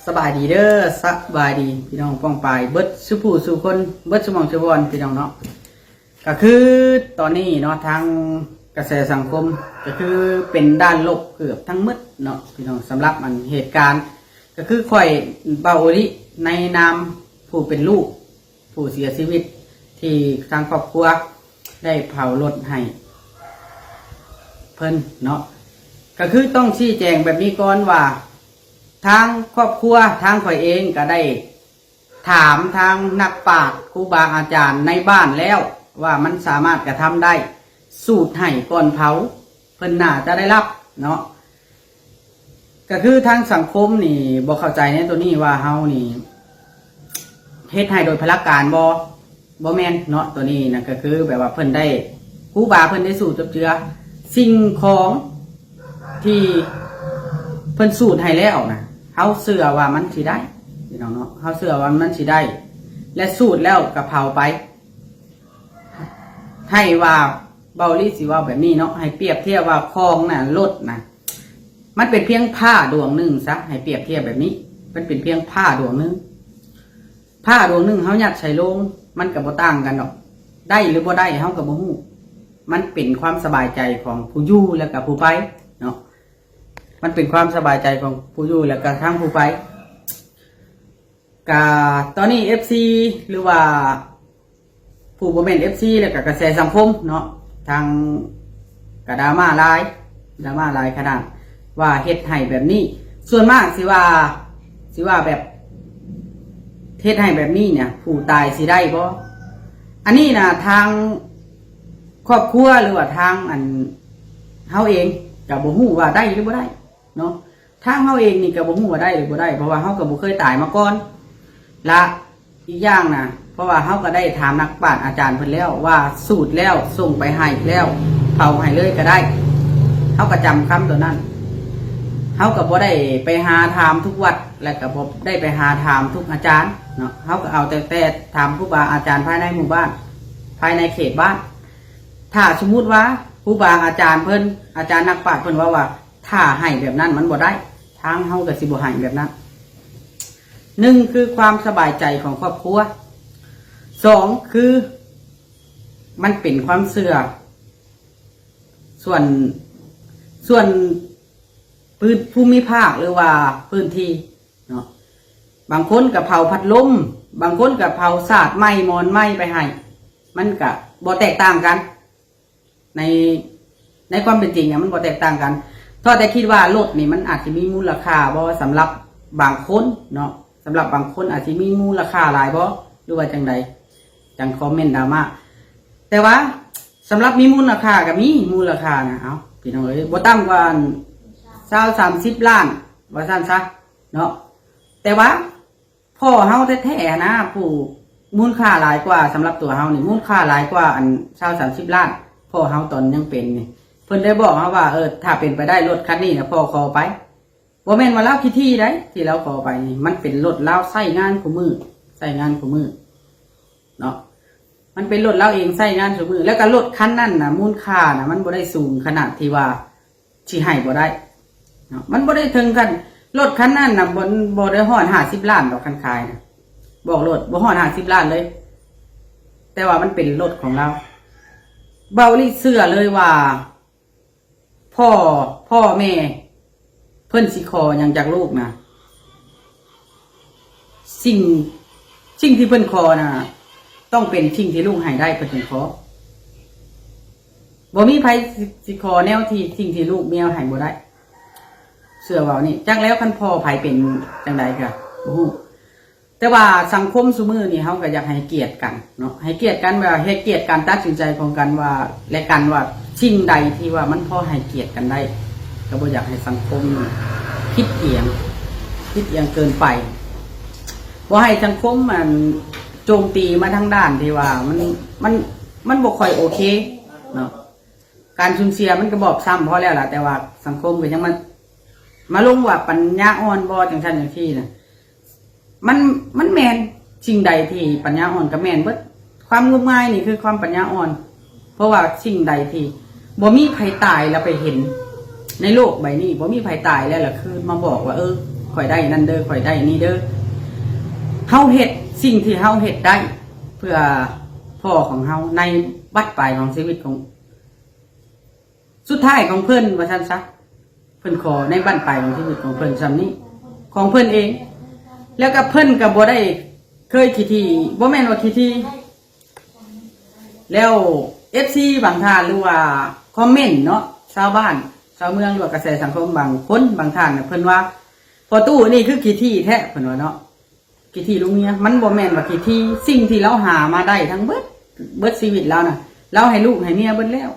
สบายดีเด้อสบายดีพี่น้องป้องปายเบิดสุผู้สุคนเบิดสมองชวอนพี่น้องเนาะก็คือตอนนี้เนาะทางกระแสสังคมก็คือเป็นด้านลบเกือบทั้งหมดเนาะพี่น้องสำหรับมันเหตุการณ์ก็คือข่อยเบาลิในนามผู้เป็นลูกผู้เสียชีวิตที่ทางครอบครัวได้เผารถให้เพิ่นเนาะก็คือต้องชี้แจงแบบนี้ก่อนว่าทางครอบครัวทางข่อยเองก็ได้ถามทางนักปราชญ์ครูบาอาจารย์ในบ้านแล้วว่ามันสามารถกระทำได้สูตรให้ก่อนเผาเพิ่นน่าจะได้รับเนาะก็คือทางสังคมนี่บ่เข้าใจในตัวนี้ว่าเฮานี่เฮ็ดให้โดยพละการบ่แม่นเนาะตัวนี้นะก็คือแบบว่าเพิ่นได้ครูบาเพิ่นได้สูตรจับเจือสิ่งของที่เพิ่นสูตรให้แล้วนะเฮาเชื่อว่ามันสิได้พี่น้องเนาะเฮาเชื่อว่ามันสิได้และสูตรแล้วก็เผาไปให้ว่าเบาลี่สิว่าแบบนี้เนาะให้เปรียบเทียบว่าคลองน่ะรถน่ะมันเป็นเพียงผ้าดวงหนึ่งซะให้เปรียบเทียบแบบนี้มันเป็นเพียงผ้าดวงหนึ่งผ้าดวงหนึ่งเฮายัดใส่ลงมันก็บ่ต่างกันดอกได้หรือบ่ได้เฮาก็บ่ฮู้มันเป็นความสบายใจของผู้อยู่แล้วก็ผู้ไปเนาะมันเป็นความสบายใจของผู้อยู่แล้วก็ทั้งผู้ไปกะตอนนี้ FC หรือว่าผู้บ่แม่น FC แล้วก็กระแสสังคมเนาะทางกระดราม่าหลายขนาดว่าเฮ็ดให้แบบนี้ส่วนมากสิว่าแบบเฮ็ดให้แบบนี้เนี่ยผู้ตายสิได้บ่อันนี้นะทางครอบครัวหรือว่าทางเฮาเองก็บ่ฮู้ว่าได้หรือบ่ได้เนาะทางเฮาเองนี่ก็บ่ฮู้ว่าได้หรือบ่ได้เพราะว่าเฮาก็บ่เคยตายมาก่อนและอีกอย่างนะเพราะว่าเฮาก็ได้ถามนักปราชญ์อาจารย์เพิ่นแล้วว่าสูตรแล้วส่งไปให้แล้วเผาให้เลยก็ได้เฮาก็จำคำตัวนั้นเฮาก็บ่ได้ไปหาถามทุกวัดและก็บ่ได้ไปหาถามทุกอาจารย์เนาะเฮาก็เอาแต่ถามครูบาอาจารย์ภายในหมู่บ้านภายในเขตบ้านถ้าสมมุติว่าครูบาอาจารย์เพิ่นอาจารย์นักปราชญ์เพิ่นว่าถ้าให้แบบนั้นมันบ่ได้ทางเฮาก็สิบ่ให้แบบนั้นหนึ่งคือความสบายใจของครอบครัวสองคือมันเป็นความเชื่อส่วนพื้นภูมิภาคหรือว่าพื้นที่เนาะบางคนกับเผาพัดลมบางคนกับเผาสาดไม้มอนไม้ไปให้มันก็บ่แตกต่างกันในความเป็นจริงมันบ่แตกต่างกันถ้าแต่คิดว่ารถนี่มันอาจจะมีมูลค่าบ่สำหรับบางคนเนาะสำหรับบางคนอาจจะมีมูลค่าหลายบ่หรือว่าจังใดจังคอมเมนต์ดราม่าแต่ว่าสำหรับมีมูลค่ากับมีมูลค่านะเอาพี่น้องเอ้ยบ่ต่ำกว่า20-30 ล้านว่าซั่นซะเนาะแต่ว่าพ่อเฮาแท้ๆนะผู้มูลค่าหลายกว่าสำหรับตัวเฮานี่มูลค่าหลายกว่า20-30 ล้านพ่อเฮาตอนยังเป็นนี่เพิ่นได้บอกเฮาว่าถ้าเป็นไปได้รถคันนี้นะพ่อขอไปบ่แม่นว่าเราคิดที่ได้ที่เราขอไปนี่มันเป็นรถเราใช้งานคู่มือเนาะมันเป็นรถเราเองใช้งานคู่มือแล้วก็รถคันนั้นน่ะมูลค่าน่ะมันบ่ได้สูงขนาดที่ว่าสิให้บ่ได้เนาะมันบ่ได้ถึงกันรถคันนั้นน่ะบ่ได้ฮอด50 ล้านดอกคันขายนะบอกรถบ่ฮอด50 ล้านเลยแต่ว่ามันเป็นรถของเราเบาลิเชื่อเลยว่าพ่อแม่เพิ่นสิขอหยังจากลูกนะสิ่งที่เพิ่นขอนะต้องเป็นสิ่งที่ลูกให้ได้เพิ่นถึงขอบ่มีไผสิขอแนวที่สิ่งที่ลูกเมียให้บ่ได้เชื่อว่านี่จักแล้วคันพ่อไผเป็นจังไดก็บ่ฮู้แต่ว่าสังคมซุมื้อนี่เฮาก็อยากให้เกียรติกันเนาะให้เกียรติกันว่าให้เกียรติการตัดสินใจของกันว่าและกันว่าสิ่งใดที่ว่ามันพอให้เกียรติกันได้ก็บ่อยากให้สังคมคิดเอียงเกินไปบ่ให้สังคมมันโจมตีมาทางด้านที่ว่ามันบ่ค่อยโอเคเนาะการสูญเสียมันก็บอบช้ำพอแล้วล่ะแต่ว่าสังคมก็ยังมาลงว่าปัญญาอ่อนบ่จังซั่นจังซี่น่ะมันแม่นสิ่งใดที่ปัญญาอ่อนก็แม่นเบิดความงมงายนี่คือความปัญญาอ่อนเพราะว่าสิ่งใดที่บ่มีใครตายแล้วไปเห็นในโลกใบนี้บ่มีใครตายแล้วล่ะคือมาบอกว่า ข่อยได้นั่นเด้อข่อยได้นี่เด้อเฮาเฮ็ดสิ่งที่เฮาเฮ็ดได้ เพื่อพ่อของเฮาในบัดปลายของชีวิตของสุดท้ายของเพิ่นว่าซั่นซะเพิ่นขอในบัดปลายของชีวิตของเพิ่นซ้ำนี้ของเพิ่นเอง แล้วก็เพิ่นก็บ่ได้เคยขี้ที่บ่แม่นว่าขี้ที่แล้ว FC บางท่านหรือว่าคอมเมนต์เนาะชาวบ้านชาวเมืองหรือว่ากระแสสังคมบางคนบางท่านน่ะเพิ่นว่าพอตู้นี่คือขี้ที่แท้เพิ่นว่าเนาะขี้ที่ลุงเมียมันบ่แม่นว่าขี้ที่สิ่งที่เราหามาได้ทั้งเบิดชีวิตเราน่ะเราให้ลูกให้เมียเบิดแล้ว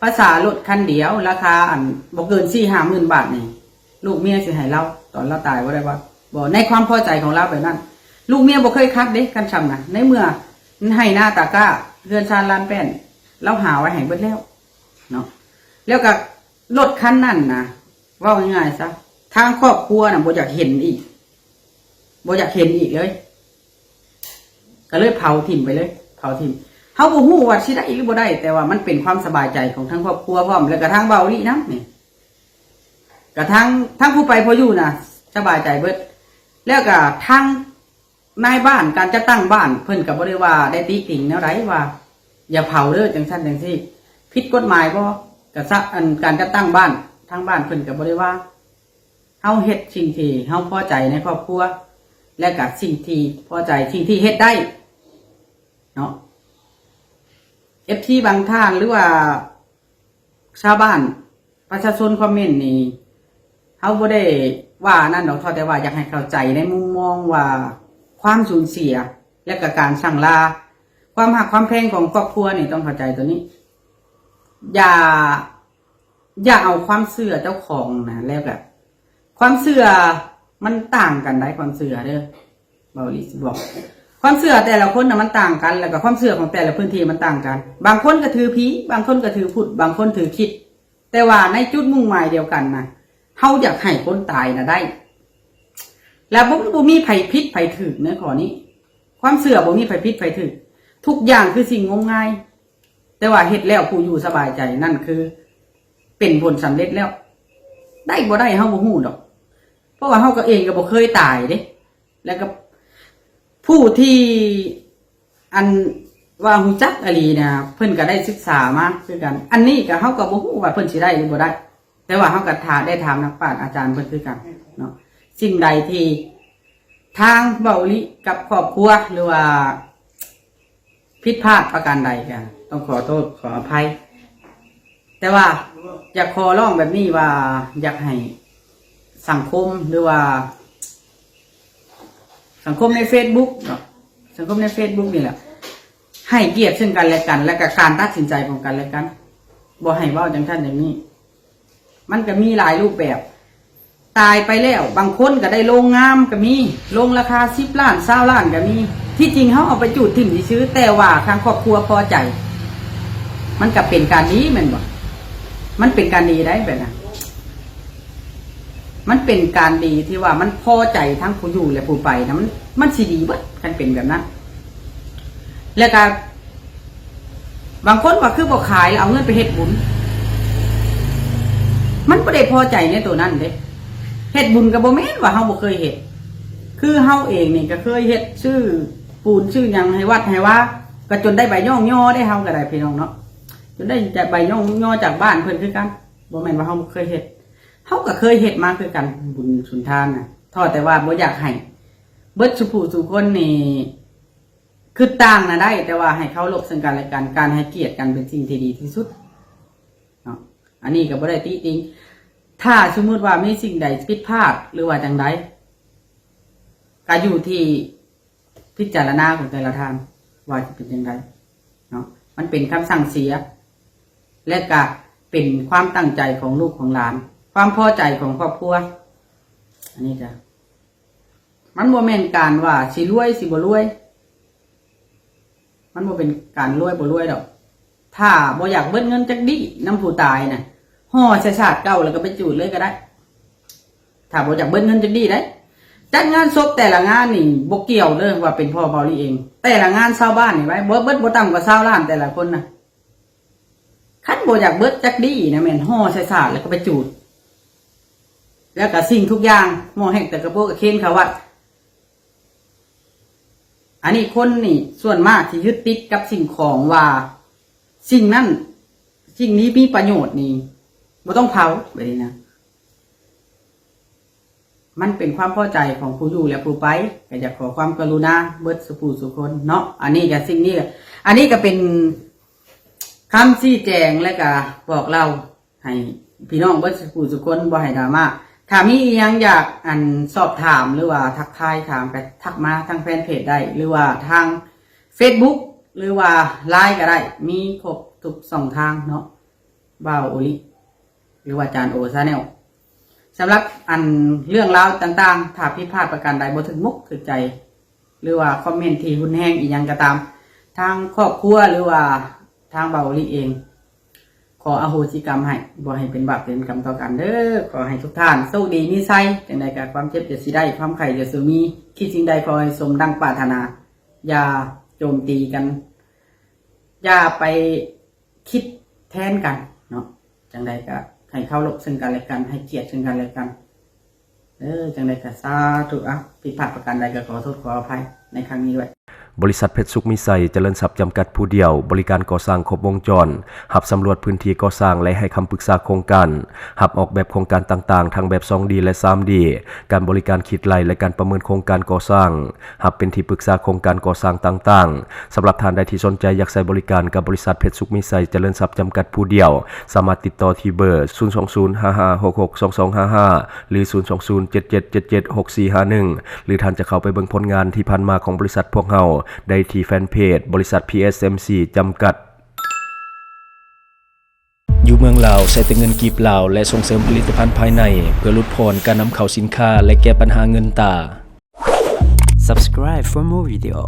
ภาษารถคันเดียวราคาอันบ่เกิน 4-5 หมื่นบาทนี่ลูกเมียสิให้เราตอนเราตายบ่ได้ว่าบ่ในความพอใจของเราแบบนั้นลูกเมียบ่เคยคัดเด้กันช้ำน่ะในเมื่อมันให้หน้าตาก้าเรือนชานลานแป้นเราหาไว้ให้เบิดแล้วเนาะแล้วก็รถคันนั้นนะว่าง่ายๆซะทางครอบครัวน่ะบ่อยากเห็นอีกบ่อยากเห็นอีกเลยก็เลยเผาถิ่มไปเลยเผาถิ่มเฮาบ่ฮู้ว่าสิได้หรือบ่ได้แต่ว่ามันเป็นความสบายใจของทั้งครอบครัวพร้อมแล้วก็ทางเบาลี่นำนี่ก็ทั้งผู้ไปพออยู่น่ะสบายใจเบิดแล้วก็ทางนายบ้านการจะตั้งบ้านเพิ่นก็บ่ได้ว่าได้ติติ่งแนวใดว่าอย่าเผาเด้อจังซั่นจังซี่ผิดกฎหมายบ่ก็ซักอันการจะตั้งบ้านทางบ้านเพิ่นก็บ่ได้ว่าเฮาเฮ็ดสิ่งที่เฮาพอใจในครอบครัวและก็สิ่งที่พอใจสิ่งที่เฮ็ดได้เนาะ FT บางท่านหรือว่าชาวบ้านประชาชนคอมเมนต์นี่เฮาบ่ได้ว่านั่นดอกแต่ว่าอยากให้เข้าใจในมุมมองว่าความสูญเสียและก็การสั่งลาความหักความแพงของครอบครัวนี่ต้องเข้าใจตัวนี้อย่าเอาความเชื่อเจ้าของนะแล้วแบบความเชื่อมันต่างกันได้ความเชื่อเด้อเบาลิสบอกความเชื่อแต่ละคนนะมันต่างกันแล้วก็ความเชื่อของแต่ละพื้นที่มันต่างกันบางคนก็ถือผีบางคนก็ถือพุทธบางคนถือคริสต์แต่ว่าในจุดมุ่งหมายเดียวกันนะเฮาอยากให้คนตายนะได้แล้วบ่มีไผผิดไผถูกเนื้อข้อนี้ความเชื่อบ่มีไผผิดไผถูกทุกอย่างคือสิ่งงมงายแต่ว่าเฮ็ดแล้วผู้อยู่สบายใจนั่นคือเป็นผลสำเร็จแล้วได้บ่ได้เฮาบ่ฮู้ดอกเพราะว่าเฮาก็เองก็บ่เคยตายเด้แล้วก็ผู้ที่อันว่าฮู้จักอหลีนะเพิ่นก็ได้ศึกษามาคือกันอันนี้ก็เฮาก็บ่ฮู้ว่าเพิ่นสิได้หรือบ่ได้แต่ว่าเฮาก็ได้ถามนักปราชญ์อาจารย์เพิ่นคือกันเนาะสิ่งใดที่ทางเบาลิกับครอบครัวหรือว่าผิดพลาดประการใดก็ต้องขอโทษขออภัยแต่ว่าอยากขอร้องแบบนี้ว่าอยากให้สังคมหรือว่าสังคมใน Facebook เนาะสังคมใน Facebook นี่แหละให้เกียรติซึ่งกันและกันและก็การตัดสินใจของกันและกันบ่ให้เว้าจังซั่นอย่างนี้มันก็มีหลายรูปแบบตายไปแล้วบางคนก็ได้โรงงามก็มีโรงราคา10 ล้าน20 ล้านก็มีที่จริงเขาเอาไปจูดถิ่มซื้อแต่ว่าทางครอบครัวพอใจมันก็เป็นการดีแม่นบ่มันเป็นการดีได้แบบนั้นมันเป็นการดีที่ว่ามันพอใจทั้งผู้อยู่และผู้ไปนะมันสิดีเบิดกันเป็นแบบนั้นแล้วก็บางคนว่าคือบ่ขายแล้วเอาเงินไปเฮ็ดบุญมันบ่ได้พอใจในตัวนั้นเด้เฮ็ดบุญก็บ่แม่นว่าเฮาบ่เคยเฮ็ดคือเฮาเองนี่ก็เคยเฮ็ดชื่อปูนชื่อหยังให้วัดให้ว่าก็จนได้ใบย่อได้เฮาก็ได้พี่น้องเนาะจนได้ใบย่อจากบ้านเพิ่นคือกันบ่แม่นว่าเฮาบ่เคยเฮ็ดเฮาก็เคยเฮ็ดมาคือกันบุญสุนทานน่ะท้อแต่ว่าบ่อยากให้เบิดสุผู้สุคนนี่คือต่างนะได้แต่ว่าให้เคารพซึ่งกันและกันการให้เกียรติกันเป็นสิ่งที่ดีที่สุดเนาะอันนี้ก็บ่ได้ติติงถ้าสมมุติว่ามีสิ่งใดผิดพลาดหรือว่าจังไดก็อยู่ที่พิจารณาของแต่ละท่านว่าจะเป็นจังไดเนาะมันเป็นคำสั่งเสียและก็เป็นความตั้งใจของลูกของหลานความพอใจของครอบครัวอันนี้จ้ะมันบ่แม่นการว่าสิรวยสิบ่รวยมันบ่เป็นการรวยบ่รวยดอกถ้าบ่อยากเบิดเงินจักดิน้ำผู้ตายน่ะห่อใส่ชาติเก่าแล้วก็ไปจูดเลยก็ได้ถ้าบ่อยากเบิดเงินจักดิได้จัดงานศพแต่ละงานนี่บ่เกี่ยวเด้อว่าเป็นพ่อเบาลี่เองแต่ละงานชาวบ้านนี่ไว้เบิดบ่ต่ำกว่า20 ล้านแต่ละคนน่ะคันบ่อยากเบิดจักดินะแม่นห่อใส่ชาติแล้วก็ไปจูด แล้วก็สิ่งทุกอย่างหม้อแห้งแต่กระโปงกระเคนเขาวัดอันนี้คนนี่ส่วนมากที่ยึดติดกับสิ่งของว่าสิ่งนั้นสิ่งนี้มีประโยชน์นี่บ่ต้องเผาแบบนี้นะมันเป็นความพอใจของผู้อยู่และผู้ไปก็อยากขอความกรุณาเบิดสุผู้สุคนเนาะอันนี้ก็สิ่งนี้อันนี้ก็เป็นคำชี้แจงและก็บอกเราให้พี่น้องเบิดสุผู้สุคนบ่ให้ดราม่าถ้ามีอีหยังอยากสอบถามหรือว่าทักทายถามก็ทักมาทางแฟนเพจได้หรือว่าทาง Facebook หรือว่า LINE ก็ได้มีครบทุกช่องทางเนาะบ่าวโอลิหรือว่าจานโอชาแนลสำหรับเรื่องราวต่างๆถ้าผิดพลาดประการใดบ่ถึงมุกถึงใจหรือว่าคอมเมนต์ที่รุนแรงอีกอย่างก็ตามทางครอบครัวหรือว่าทางบ่าวโอลิเองขออโหสิกรรมให้บ่ให้เป็นบาปเป็นกรรมต่อกันเด้อขอให้ทุกท่านโชคดีมีชัยจังใดก็ความเจ็บจะสิได้ความไข้จะสิมีคิดสิ่งใดขอให้สมดังปรารถนาอย่าโจมตีกันอย่าไปคิดแทนกันเนาะจังใดก็ให้เคารพซึ่งกันและกันให้เกียรติซึ่งกันและกันจังใดก็สาธุผิดพลาดประการใดก็ขอโทษขออภัยในครั้งนี้ด้วยบริษัทเพชรสุขมิไซเจริญทรัพย์จำกัดผู้เดียวบริการก่อสร้างครบวงจรหับสำรวจพื้นที่ก่อสร้างและให้คำปรึกษาโครงการหับออกแบบโครงการต่างๆทั้งแบบ 2D และ 3D การบริการคิดไล่และการประเมินโครงการก่อสร้างหับเป็นที่ปรึกษาโครงการก่อสร้างต่างๆสำหรับท่านใดที่สนใจอยากใช้บริการกับบริษัทเพชรสุขมิไซเจริญทรัพย์จำกัดผู้เดียวสามารถติดต่อที่เบอร์ 02055662255 หรือ 02077776451 หรือท่านจะเข้าไปเบิ่งผลงานที่ผ่านมาของบริษัทพวกเราได้ที่แฟนเพจบริษัท PSMC จำกัดอยู่เมืองลาวใช้แต่เงินกีบลาวและส่งเสริมผลิตภัณฑ์ภายในเพื่อลดพรการนำเข้าสินค้าและแก้ปัญหาเงินตา Subscribe for more video